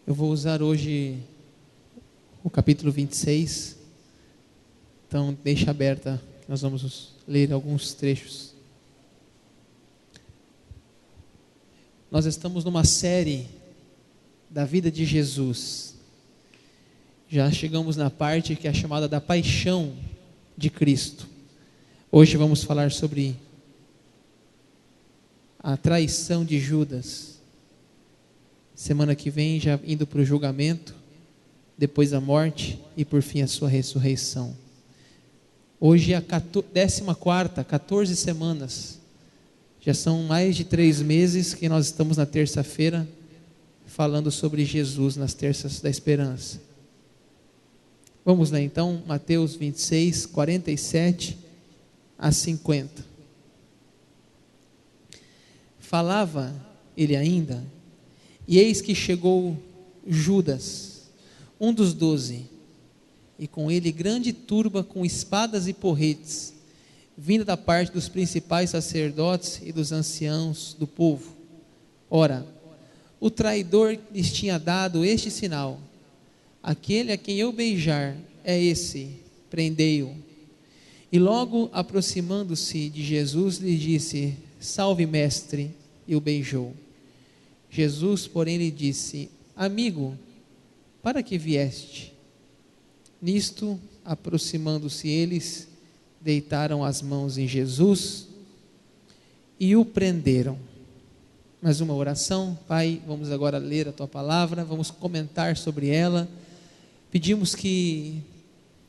Eu vou usar hoje o capítulo 26, então deixa aberta, nós vamos ler alguns trechos. Nós estamos numa série da vida de Jesus. Já chegamos na parte que é chamada da paixão de Cristo. Hoje vamos falar sobre a traição de Judas. Semana que vem já indo para o julgamento, depois a morte e por fim a sua ressurreição. Hoje é a 14ª, 14 semanas. Já são mais de 3 meses que nós estamos na terça-feira falando sobre Jesus nas terças da esperança. Vamos lá então, Mateus 26, 47 a 50. Falava ele ainda, e eis que chegou Judas, um dos 12, e com ele grande turba com espadas e porretes, vinda da parte dos principais sacerdotes e dos anciãos do povo. Ora, o traidor lhes tinha dado este sinal: aquele a quem eu beijar é esse, prendei-o. E logo aproximando-se de Jesus, lhe disse: salve, mestre, e o beijou. Jesus, porém, lhe disse: amigo, para que vieste? Nisto, aproximando-se eles, deitaram as mãos em Jesus e o prenderam. Mais uma oração. Pai, vamos agora ler a Tua palavra, vamos comentar sobre ela. Pedimos que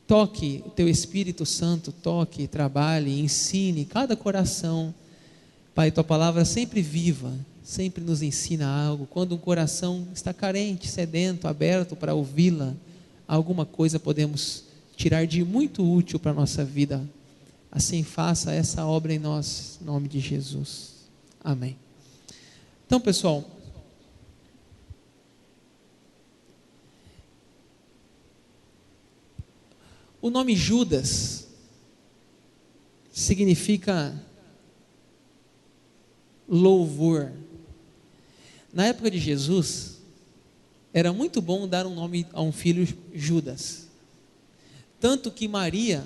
toque o Teu Espírito Santo, toque, trabalhe, ensine cada coração. Pai, Tua palavra sempre viva, sempre nos ensina algo. Quando um coração está carente, sedento, aberto para ouvi-la, alguma coisa podemos tirar de muito útil para a nossa vida. Assim faça essa obra em nós, em nome de Jesus. Amém. Então, pessoal, o nome Judas significa louvor. Na época de Jesus, era muito bom dar um nome a um filho Judas. Tanto que Maria,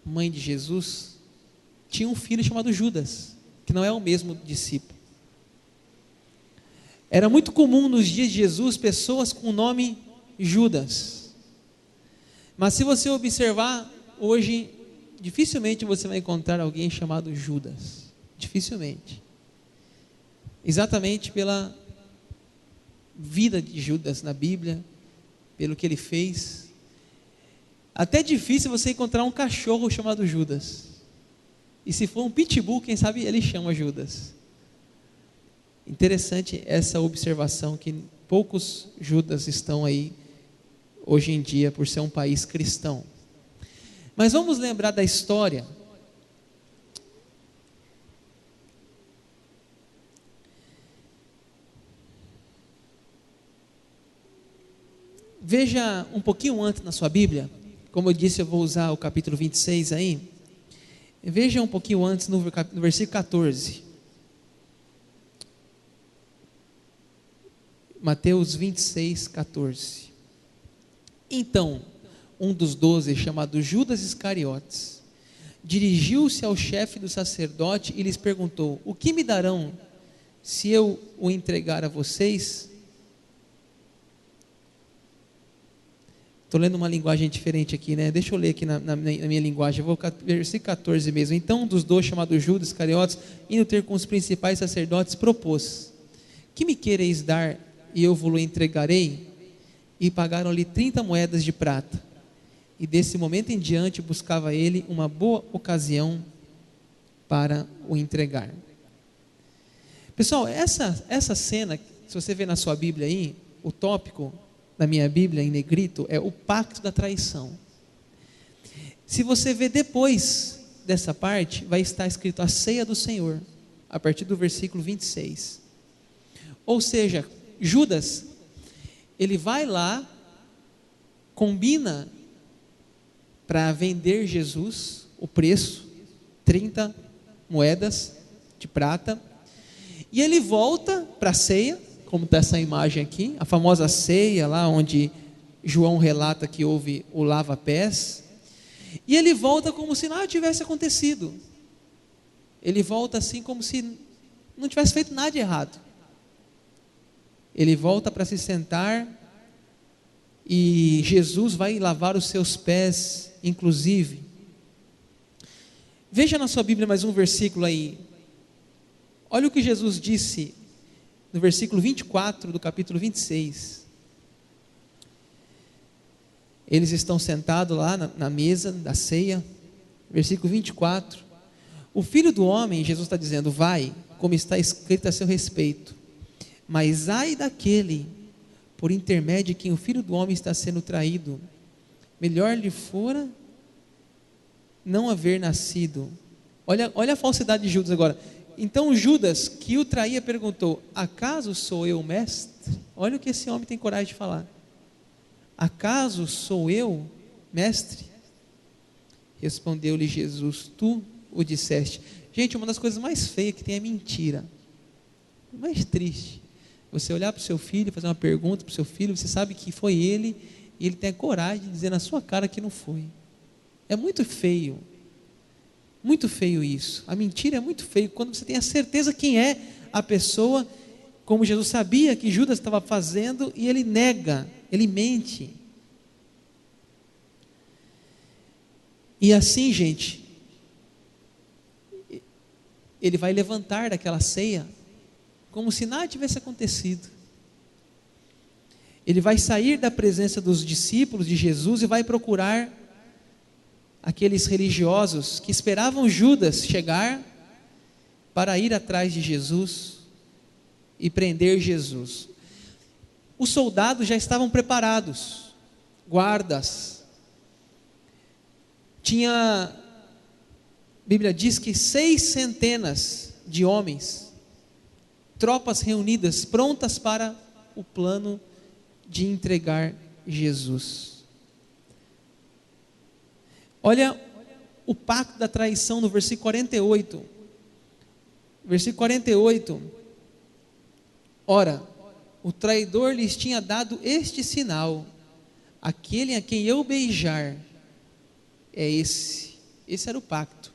mãe de Jesus, tinha um filho chamado Judas, que não é o mesmo discípulo. Era muito comum nos dias de Jesus pessoas com o nome Judas. Mas se você observar, hoje, dificilmente você vai encontrar alguém chamado Judas. Dificilmente. Exatamente pela vida de Judas na Bíblia, pelo que ele fez. Até difícil você encontrar um cachorro chamado Judas. E se for um pitbull, quem sabe ele chama Judas. Interessante essa observação, que poucos Judas estão aí hoje em dia por ser um país cristão. Mas vamos lembrar da história. Veja um pouquinho antes na sua Bíblia, como eu disse, eu vou usar o capítulo 26 aí. Veja um pouquinho antes no versículo 14. Mateus 26, 14. Então, um dos 12, chamado Judas Iscariotes, dirigiu-se ao chefe do sacerdote e lhes perguntou: o que me darão se eu o entregar a vocês? Estou lendo uma linguagem diferente aqui, né? Deixa eu ler aqui na minha linguagem. Eu vou versículo 14 mesmo. Então um dos 12, chamado Judas Iscariotes, indo ter com os principais sacerdotes, propôs: que me quereis dar e eu vos entregarei? E pagaram-lhe 30 moedas de prata. E desse momento em diante buscava ele uma boa ocasião para o entregar. Pessoal, essa cena, se você vê na sua Bíblia aí, o tópico da minha Bíblia em negrito é o pacto da traição. Se você ver depois dessa parte, vai estar escrito a ceia do Senhor, a partir do versículo 26. Ou seja, Judas, ele vai lá, combina para vender Jesus, o preço, 30 moedas de prata, e ele volta para a ceia, como está essa imagem aqui, a famosa ceia lá onde João relata que houve o lava-pés, e ele volta como se nada tivesse acontecido. Ele volta assim como se não tivesse feito nada de errado. Ele volta para se sentar e Jesus vai lavar os seus pés, inclusive. Veja na sua Bíblia mais um versículo aí. Olha o que Jesus disse no versículo 24 do capítulo 26. Eles estão sentados lá na mesa da ceia, versículo 24. O Filho do Homem, Jesus está dizendo, vai, como está escrito a seu respeito. Mas ai daquele, por intermédio de quem o Filho do Homem está sendo traído. Melhor lhe fora não haver nascido. Olha a falsidade de Judas agora. Então Judas, que o traía, perguntou, acaso sou eu mestre? Olha o que esse homem tem coragem de falar. Acaso sou eu mestre? Respondeu-lhe Jesus, tu o disseste. Gente, uma das coisas mais feias que tem é mentira. O mais triste, você olhar para o seu filho, fazer uma pergunta para o seu filho, você sabe que foi ele, e ele tem a coragem de dizer na sua cara que não foi. É muito feio isso. A mentira é muito feio, quando você tem a certeza quem é a pessoa, como Jesus sabia que Judas estava fazendo, e ele nega, ele mente. E assim, gente, ele vai levantar daquela ceia, como se nada tivesse acontecido. Ele vai sair da presença dos discípulos de Jesus e vai procurar aqueles religiosos que esperavam Judas chegar para ir atrás de Jesus e prender Jesus. Os soldados já estavam preparados, guardas. A Bíblia diz que 600 de homens, tropas reunidas, prontas para o plano de entregar Jesus. Olha o pacto da traição no versículo 48. Versículo 48. Ora, o traidor lhes tinha dado este sinal: aquele a quem eu beijar é esse. Esse era o pacto.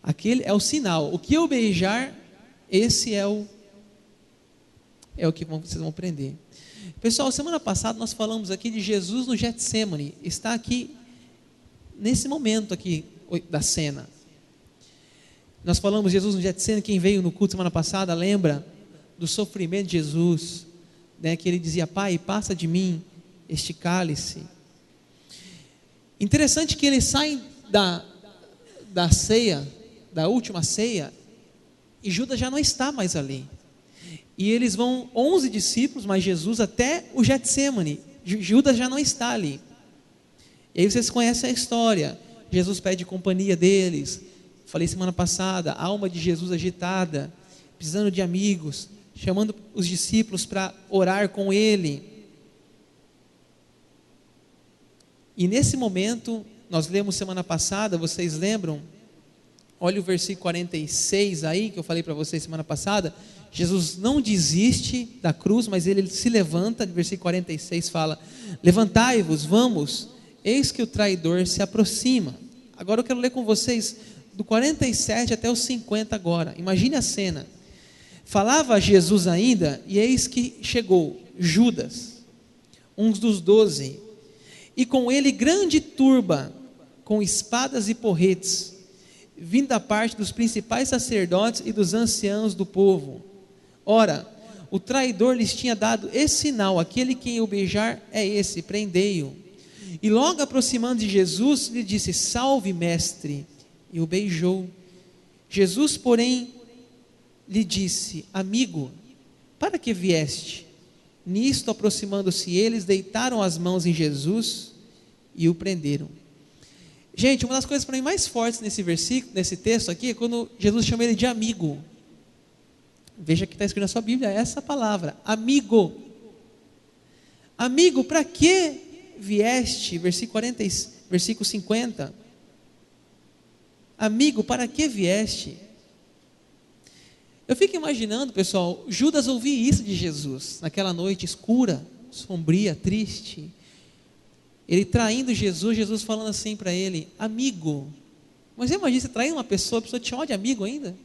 Aquele é o sinal. O que eu beijar, esse é o que vocês vão aprender. Pessoal, semana passada nós falamos aqui de Jesus no Getsêmani. Está aqui nesse momento aqui da cena. Nós falamos de Jesus no Getsêmani. Quem veio no culto semana passada lembra do sofrimento de Jesus, né, que ele dizia: Pai, passa de mim este cálice. Interessante que eles saem da ceia, da última ceia, e Judas já não está mais ali. E eles vão 11 discípulos, mais Jesus, até o Getsêmani. Judas já não está ali. E aí vocês conhecem a história. Jesus pede companhia deles. Falei semana passada, a alma de Jesus agitada, precisando de amigos, chamando os discípulos para orar com ele. E nesse momento, nós lemos semana passada, vocês lembram? Olha o versículo 46 aí, que eu falei para vocês semana passada. Jesus não desiste da cruz, mas ele se levanta. Versículo 46 fala: levantai-vos, vamos, eis que o traidor se aproxima. Agora eu quero ler com vocês do 47 até os 50 agora. Imagine a cena. Falava Jesus ainda, e eis que chegou Judas, um dos 12, e com ele grande turba, com espadas e porretes, vindo da parte dos principais sacerdotes e dos anciãos do povo. Ora, o traidor lhes tinha dado esse sinal: aquele quem o beijar é esse, prendei-o. E logo aproximando de Jesus, lhe disse: salve, mestre, e o beijou. Jesus, porém, lhe disse: amigo, para que vieste? Nisto, aproximando-se eles, deitaram as mãos em Jesus e o prenderam. Gente, uma das coisas para mim mais fortes nesse versículo, nesse texto aqui, é quando Jesus chama ele de amigo. Veja que está escrito na sua Bíblia essa palavra, amigo. Amigo, para que vieste? Versículo 50. Amigo, para que vieste? Eu fico imaginando, pessoal, Judas ouvir isso de Jesus, naquela noite escura, sombria, triste. Ele traindo Jesus, Jesus falando assim para ele: amigo. Mas imagina você trair uma pessoa, a pessoa te chama de amigo ainda?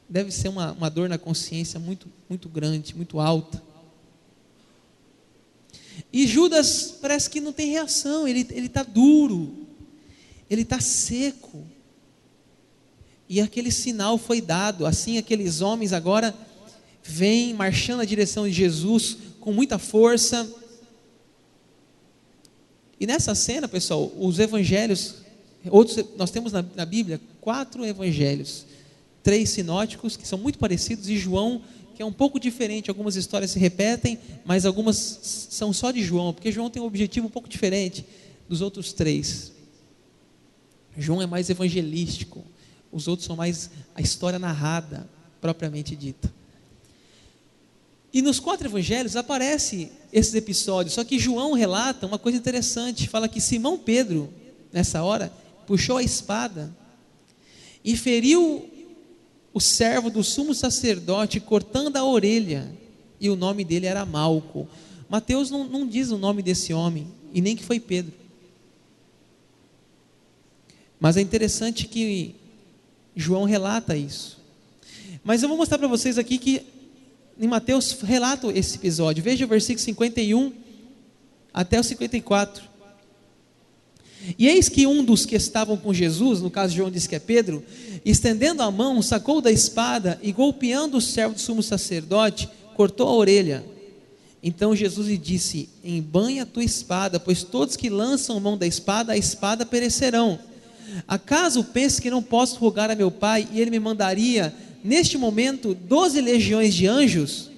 Deve ser uma dor na consciência muito, muito grande, muito alta. E Judas parece que não tem reação, ele está duro, ele está seco. E aquele sinal foi dado, assim aqueles homens agora vêm marchando na direção de Jesus com muita força. E nessa cena, pessoal, os evangelhos, nós temos na Bíblia 4 evangelhos, 3 sinóticos, que são muito parecidos, e João, que é um pouco diferente. Algumas histórias se repetem, mas algumas são só de João, porque João tem um objetivo um pouco diferente dos outros 3. João é mais evangelístico, os outros são mais a história narrada, propriamente dita. E nos 4 evangelhos aparece esses episódios, só que João relata uma coisa interessante, fala que Simão Pedro, nessa hora, puxou a espada e feriu o servo do sumo sacerdote, cortando a orelha, e o nome dele era Malco. Mateus não diz o nome desse homem, e nem que foi Pedro. Mas é interessante que João relata isso. Mas eu vou mostrar para vocês aqui que em Mateus relata esse episódio. Veja o versículo 51 até o 54. E eis que um dos que estavam com Jesus, no caso João diz que é Pedro, estendendo a mão, sacou da espada e golpeando o servo do sumo sacerdote, cortou a orelha. Então Jesus lhe disse: embanha a tua espada, pois todos que lançam mão da espada, a espada perecerão. Acaso pensa que não posso rogar a meu Pai, e Ele me mandaria, neste momento, 12 legiões de anjos?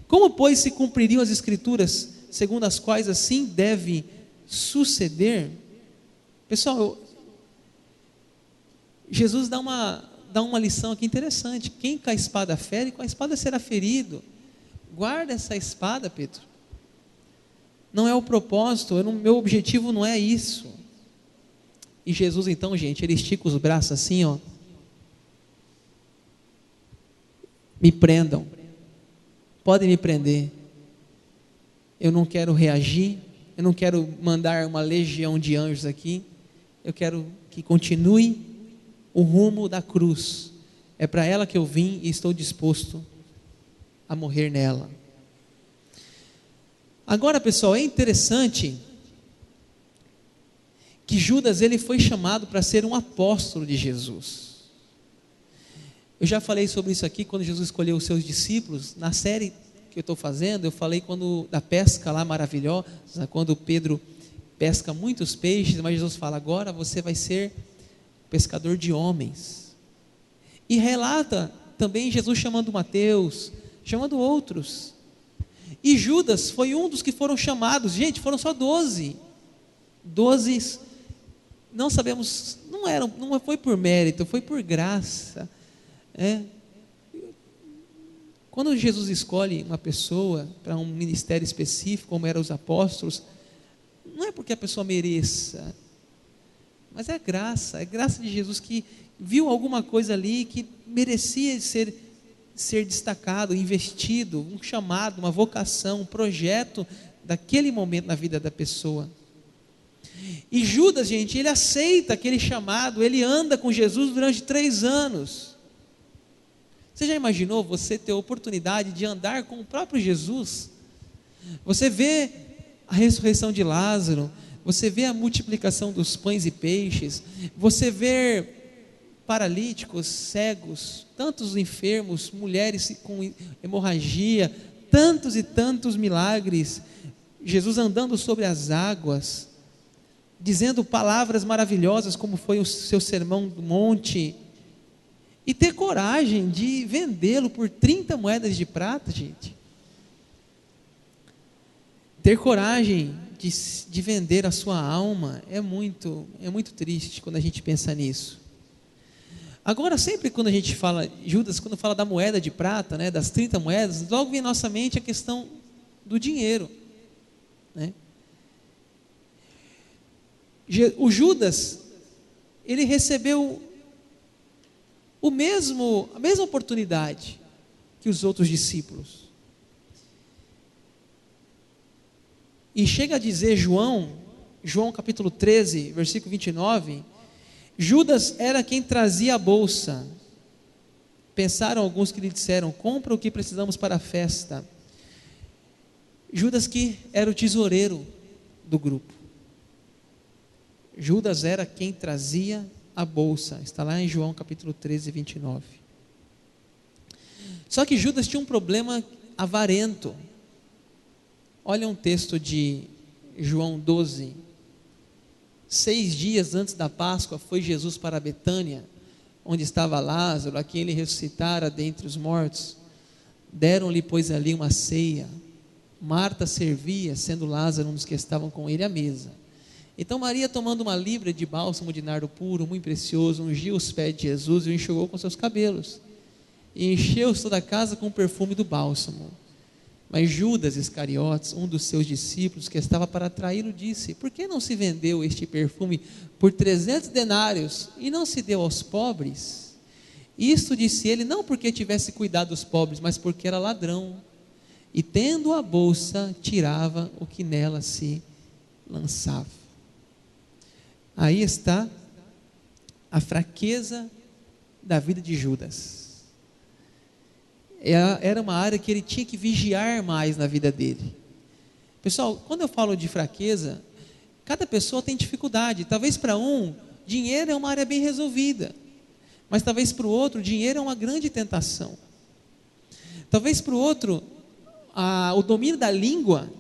Como, pois, se cumpririam as Escrituras, segundo as quais assim deve suceder? Pessoal, Jesus dá uma lição aqui interessante. Quem com a espada fere, com a espada será ferido. Guarda essa espada, Pedro. Não é o propósito, meu objetivo não é isso. E Jesus então, gente, ele estica os braços assim, ó. Me prendam. Podem me prender. Eu não quero reagir. Eu não quero mandar uma legião de anjos aqui. Eu quero que continue o rumo da cruz. É para ela que eu vim e estou disposto a morrer nela. Agora, pessoal, é interessante que Judas, ele foi chamado para ser um apóstolo de Jesus. Eu já falei sobre isso aqui quando Jesus escolheu os seus discípulos. Na série que eu estou fazendo, eu falei da pesca lá maravilhosa, quando Pedro pesca muitos peixes, mas Jesus fala: agora você vai ser pescador de homens. E relata também Jesus chamando Mateus, chamando outros. E Judas foi um dos que foram chamados. Gente, foram só 12. 12, não sabemos, não foi por mérito, foi por graça. Quando Jesus escolhe uma pessoa para um ministério específico, como eram os apóstolos, não é porque a pessoa mereça, mas é graça de Jesus, que viu alguma coisa ali que merecia ser destacado, investido, um chamado, uma vocação, um projeto daquele momento na vida da pessoa. E Judas, gente, ele aceita aquele chamado, ele anda com Jesus durante 3 anos. Você já imaginou você ter a oportunidade de andar com o próprio Jesus? Você vê a ressurreição de Lázaro, você vê a multiplicação dos pães e peixes, você vê paralíticos, cegos, tantos enfermos, mulheres com hemorragia, tantos e tantos milagres, Jesus andando sobre as águas, dizendo palavras maravilhosas, como foi o seu sermão do monte, e ter coragem de vendê-lo por 30 moedas de prata, gente. Ter coragem de vender a sua alma é muito triste quando a gente pensa nisso. Agora, sempre quando a gente fala, Judas, quando fala da moeda de prata, né, das 30 moedas, logo vem à nossa mente a questão do dinheiro, né? O Judas, ele recebeu a mesma oportunidade que os outros discípulos. E chega a dizer João capítulo 13, versículo 29, Judas era quem trazia a bolsa. Pensaram alguns que lhe disseram: compra o que precisamos para a festa. Judas que era o tesoureiro do grupo. Judas era quem trazia a bolsa. Está lá em João capítulo 13, 29. Só que Judas tinha um problema avarento. Olha um texto de João 12. 6 dias antes da Páscoa foi Jesus para Betânia, onde estava Lázaro, a quem ele ressuscitara dentre os mortos. Deram-lhe, pois, ali uma ceia. Marta servia, sendo Lázaro um dos que estavam com ele à mesa. Então Maria, tomando uma libra de bálsamo de nardo puro, muito precioso, ungiu os pés de Jesus e o enxugou com seus cabelos. E encheu toda a casa com o perfume do bálsamo. Mas Judas Iscariotes, um dos seus discípulos que estava para traí-lo, disse: por que não se vendeu este perfume por 300 denários e não se deu aos pobres? Isto disse ele não porque tivesse cuidado dos pobres, mas porque era ladrão. E tendo a bolsa, tirava o que nela se lançava. Aí está a fraqueza da vida de Judas. Era uma área que ele tinha que vigiar mais na vida dele. Pessoal, quando eu falo de fraqueza, cada pessoa tem dificuldade. Talvez para um, dinheiro é uma área bem resolvida, mas talvez para o outro, dinheiro é uma grande tentação. Talvez para o outro, o domínio da língua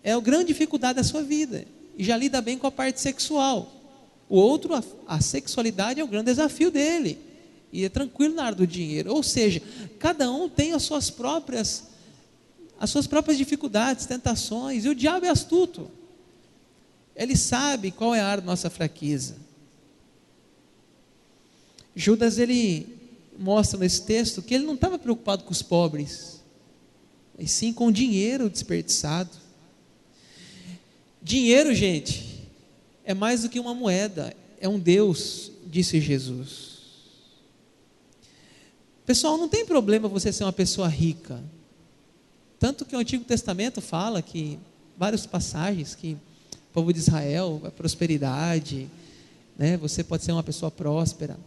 é a grande dificuldade da sua vida, e já lida bem com a parte sexual. O outro, a sexualidade é o grande desafio dele, e é tranquilo na área do dinheiro. Ou seja, cada um tem as suas próprias dificuldades, tentações, e o diabo é astuto. Ele sabe qual é a área da nossa fraqueza. Judas, ele mostra nesse texto que ele não estava preocupado com os pobres, mas sim com o dinheiro desperdiçado. Dinheiro, gente, é mais do que uma moeda, é um Deus, disse Jesus. Pessoal, não tem problema você ser uma pessoa rica. Tanto que o Antigo Testamento fala que, várias passagens, que o povo de Israel, a prosperidade, né? Você pode ser uma pessoa próspera,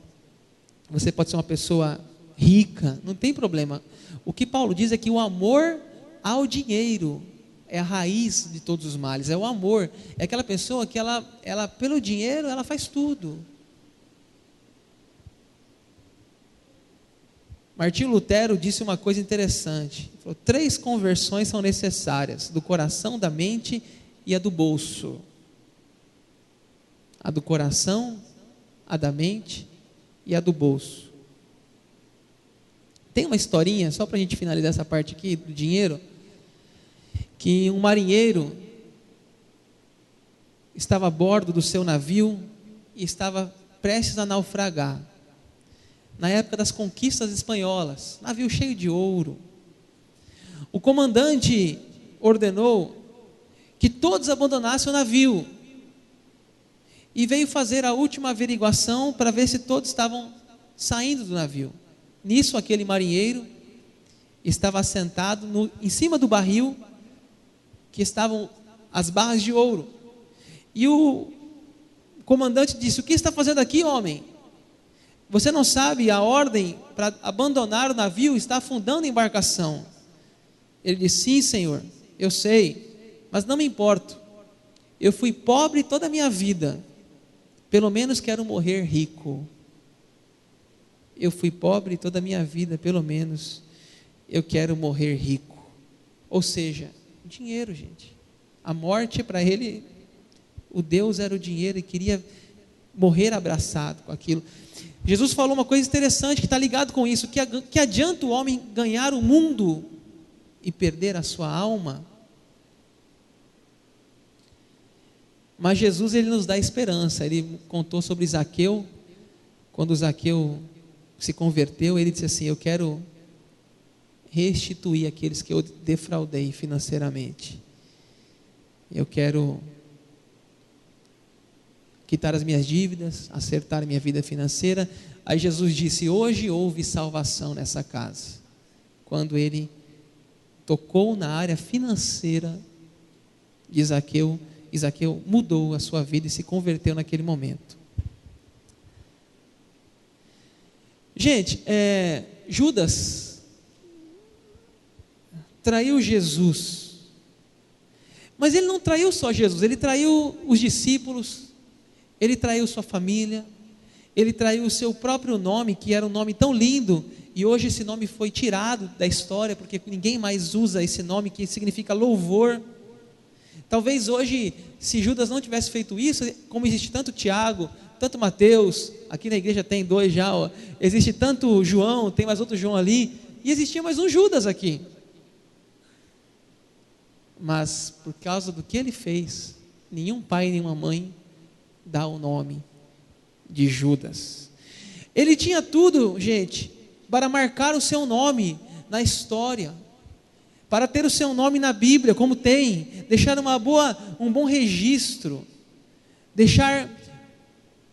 você pode ser uma pessoa rica, não tem problema. O que Paulo diz é que o amor ao dinheiro é a raiz de todos os males. É o amor, é aquela pessoa que ela pelo dinheiro, ela faz tudo. Martinho Lutero disse uma coisa interessante. Ele falou: 3 conversões são necessárias: do coração, da mente e a do bolso. A do coração, a da mente e a do bolso. Tem uma historinha, só para a gente finalizar essa parte aqui do dinheiro, que um marinheiro estava a bordo do seu navio e estava prestes a naufragar. Na época das conquistas espanholas, navio cheio de ouro. O comandante ordenou que todos abandonassem o navio e veio fazer a última averiguação para ver se todos estavam saindo do navio. Nisso, aquele marinheiro estava assentado em cima do barril que estavam as barras de ouro. E o comandante disse: o que está fazendo aqui, homem? Você não sabe a ordem para abandonar o navio? Está afundando a embarcação. Ele disse: sim, senhor, eu sei, mas não me importo. Eu fui pobre toda a minha vida, pelo menos quero morrer rico. Eu fui pobre toda a minha vida, pelo menos eu quero morrer rico. Ou seja, dinheiro, gente. A morte para ele, o Deus era o dinheiro, e queria morrer abraçado com aquilo. Jesus falou uma coisa interessante que está ligado com isso: que adianta o homem ganhar o mundo e perder a sua alma? Mas Jesus, ele nos dá esperança. Ele contou sobre Zaqueu. Quando Zaqueu se converteu, ele disse assim: eu quero restituir aqueles que eu defraudei financeiramente. Eu quero quitar as minhas dívidas, acertar a minha vida financeira. Aí Jesus disse: hoje houve salvação nessa casa. Quando ele tocou na área financeira de Zaqueu, Zaqueu mudou a sua vida e se converteu naquele momento. Gente, Judas traiu Jesus, mas ele não traiu só Jesus, ele traiu os discípulos, ele traiu sua família, ele traiu o seu próprio nome, que era um nome tão lindo, e hoje esse nome foi tirado da história, porque ninguém mais usa esse nome, que significa louvor. Talvez hoje, se Judas não tivesse feito isso, como existe tanto Tiago, tanto Mateus, aqui na igreja tem 2 já, existe tanto João, tem mais outro João ali, e existia mais um Judas aqui. Mas por causa do que ele fez, nenhum pai, nenhuma mãe dá o nome de Judas. Ele tinha tudo, gente, para marcar o seu nome na história, para ter o seu nome na Bíblia, como tem, deixar um bom registro, deixar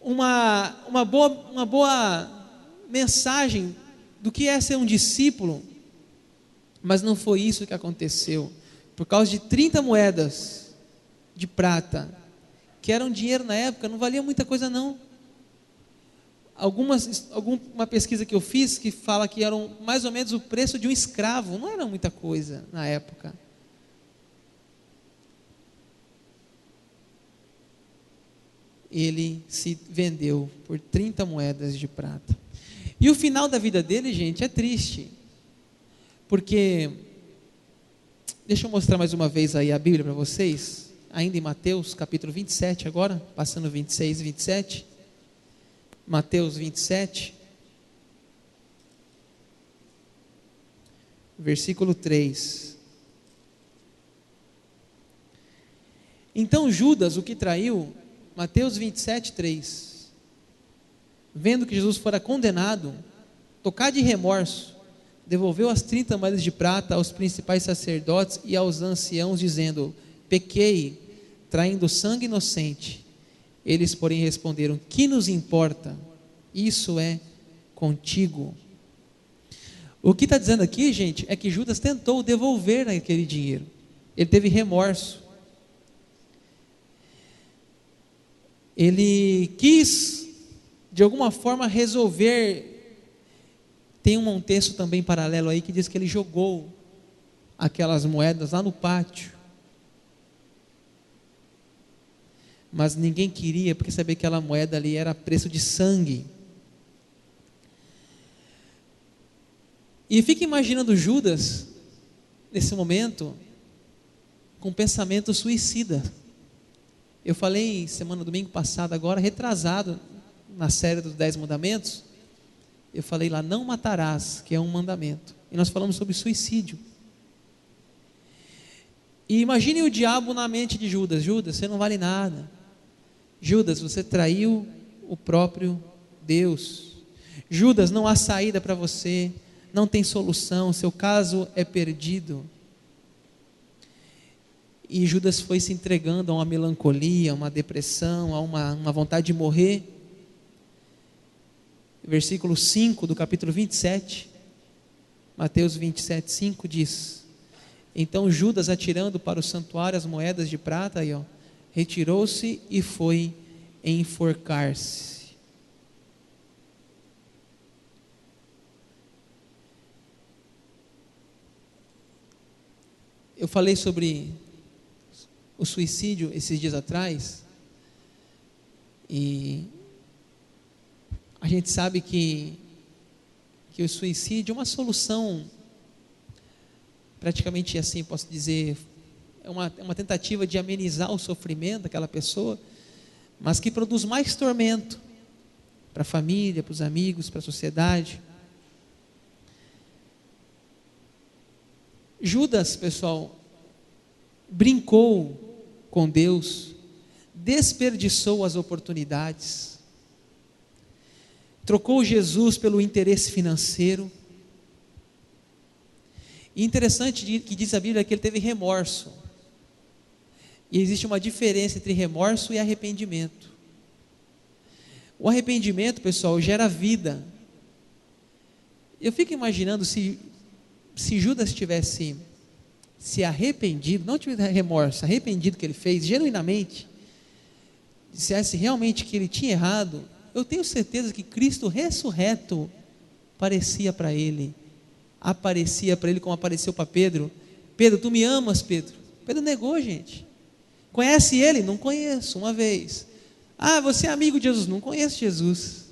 uma boa mensagem do que é ser um discípulo. Mas não foi isso que aconteceu. Por causa de 30 moedas de prata, que eram dinheiro na época, não valia muita coisa não. Uma pesquisa que eu fiz, que fala que eram mais ou menos o preço de um escravo, não era muita coisa na época. Ele se vendeu por 30 moedas de prata. E o final da vida dele, gente, é triste, porque, deixa eu mostrar mais uma vez aí a Bíblia para vocês, ainda em Mateus capítulo 27 agora, passando 26 e 27, Mateus 27, versículo 3. Então Judas, o que traiu, Mateus 27, 3, vendo que Jesus fora condenado, tocado de remorso, devolveu as 30 moedas de prata aos principais sacerdotes e aos anciãos, dizendo: pequei, traindo sangue inocente. Eles, porém, responderam: que nos importa? Isso é contigo. O que está dizendo aqui, gente, é que Judas tentou devolver aquele dinheiro. Ele teve remorso. Ele quis, de alguma forma, resolver. Tem um texto também paralelo aí que diz que ele jogou aquelas moedas lá no pátio. Mas ninguém queria, porque sabia que aquela moeda ali era preço de sangue. E fica imaginando Judas, nesse momento, com pensamento suicida. Eu falei domingo passado, agora retrasado, na série dos 10 mandamentos, eu falei lá: não matarás, que é um mandamento. E nós falamos sobre suicídio. E imagine o diabo na mente de Judas: Judas, você não vale nada. Judas, você traiu o próprio Deus. Judas, não há saída para você, não tem solução, seu caso é perdido. E Judas foi se entregando a uma melancolia, a uma depressão, a uma vontade de morrer. Versículo 5 do capítulo 27, Mateus 27, 5 diz: então Judas, atirando para o santuário as moedas de prata, retirou-se e foi enforcar-se. Eu falei sobre o suicídio esses dias atrás, e a gente sabe que o suicídio é uma solução, praticamente assim, posso dizer, é uma tentativa de amenizar o sofrimento daquela pessoa, mas que produz mais tormento para a família, para os amigos, para a sociedade. Judas, pessoal, brincou com Deus, desperdiçou as oportunidades, trocou Jesus pelo interesse financeiro. E interessante que diz a Bíblia que ele teve remorso. E existe uma diferença entre remorso e arrependimento. O arrependimento, pessoal, gera vida. Eu fico imaginando se Judas tivesse se arrependido, não tivesse remorso, arrependido do que ele fez, genuinamente, dissesse realmente que ele tinha errado, eu tenho certeza que Cristo ressurreto aparecia para ele como apareceu para Pedro. Pedro, tu me amas, Pedro? Pedro negou, gente. Conhece ele? Não conheço, uma vez. Ah, você é amigo de Jesus? Não conheço Jesus.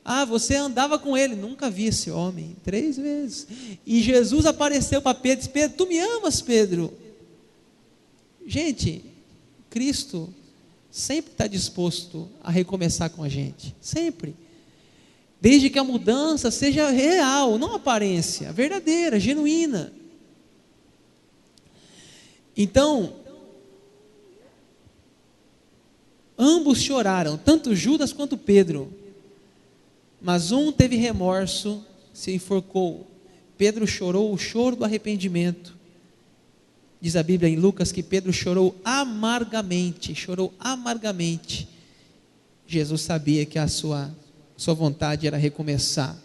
Ah, você andava com ele? Nunca vi esse homem. 3 vezes. E Jesus apareceu para Pedro e disse: Pedro, tu me amas, Pedro? Gente, Cristo sempre está disposto a recomeçar com a gente. Sempre. Desde que a mudança seja real, não aparência, verdadeira, genuína. Então, ambos choraram, tanto Judas quanto Pedro. Mas um teve remorso, se enforcou. Pedro chorou o choro do arrependimento. Diz a Bíblia em Lucas que Pedro chorou amargamente. Jesus sabia que a sua vontade era recomeçar.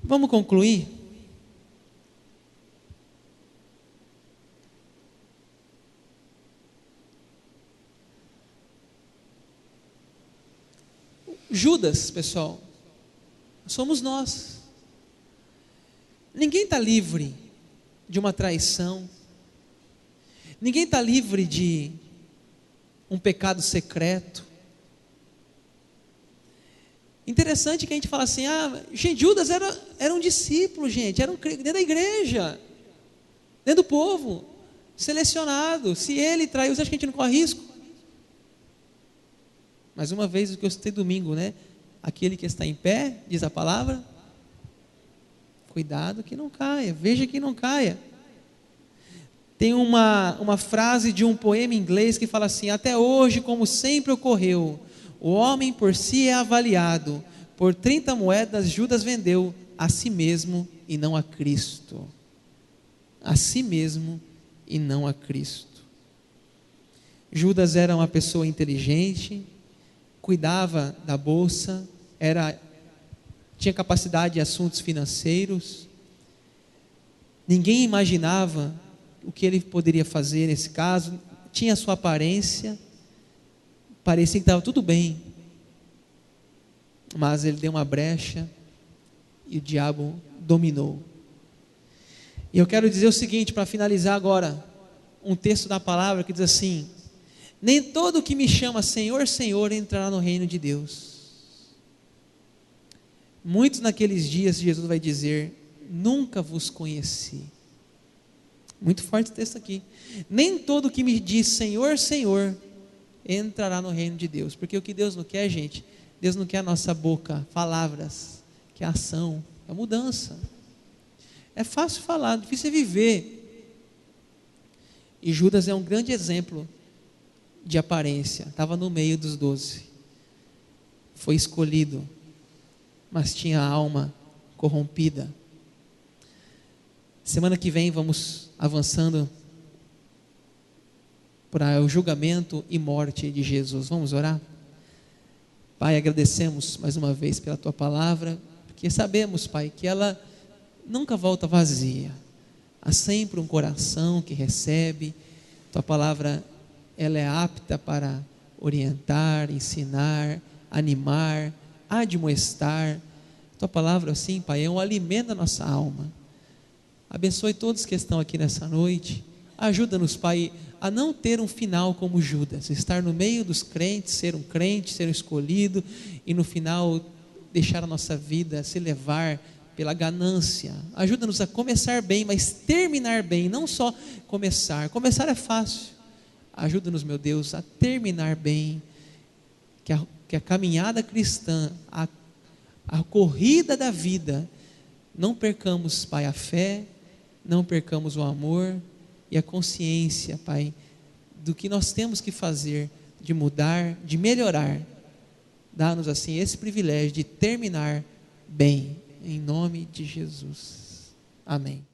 Vamos concluir? Judas, pessoal, somos nós. Ninguém está livre de uma traição. Ninguém está livre de um pecado secreto. Interessante que a gente fala assim: gente, Judas era um discípulo, gente, era dentro da igreja, dentro do povo, selecionado. Se ele traiu, você acha que a gente não corre risco? Mais uma vez, o que eu citei domingo, né? Aquele que está em pé, diz a palavra, cuidado que não caia, veja que não caia. Tem uma frase de um poema inglês que fala assim: até hoje, como sempre ocorreu, o homem por si é avaliado, por 30 moedas Judas vendeu a si mesmo e não a Cristo. A si mesmo e não a Cristo. Judas era uma pessoa inteligente, cuidava da bolsa, tinha capacidade de assuntos financeiros. Ninguém imaginava o que ele poderia fazer nesse caso. Tinha sua aparência, parecia que estava tudo bem, mas ele deu uma brecha e o diabo dominou. E eu quero dizer o seguinte, para finalizar agora, um texto da palavra que diz assim: nem todo que me chama Senhor, Senhor entrará no reino de Deus. Muitos naqueles dias Jesus vai dizer: nunca vos conheci. Muito forte o texto aqui. Nem todo que me diz Senhor, Senhor entrará no reino de Deus. Porque o que Deus não quer, gente, Deus não quer a nossa boca, palavras, que é ação, é mudança. É fácil falar, difícil é viver. E Judas é um grande exemplo de aparência. Estava no meio dos 12. Foi escolhido, mas tinha a alma corrompida. Semana que vem vamos avançando para o julgamento e morte de Jesus. Vamos orar? Pai, agradecemos mais uma vez pela Tua palavra, porque sabemos, Pai, que ela nunca volta vazia. Há sempre um coração que recebe. Tua palavra, ela é apta para orientar, ensinar, animar, admoestar. Tua palavra, assim, Pai, é um alimento da nossa alma. Abençoe todos que estão aqui nessa noite. Ajuda-nos, Pai, a não ter um final como Judas, estar no meio dos crentes, ser um crente, ser um escolhido, e no final deixar a nossa vida se levar pela ganância. Ajuda-nos a começar bem, mas terminar bem, não só começar. Começar é fácil. Ajuda-nos, meu Deus, a terminar bem, que a caminhada cristã, a corrida da vida, não percamos, Pai, a fé, não percamos o amor e a consciência, Pai, do que nós temos que fazer, de mudar, de melhorar. Dá-nos assim esse privilégio de terminar bem, em nome de Jesus. Amém.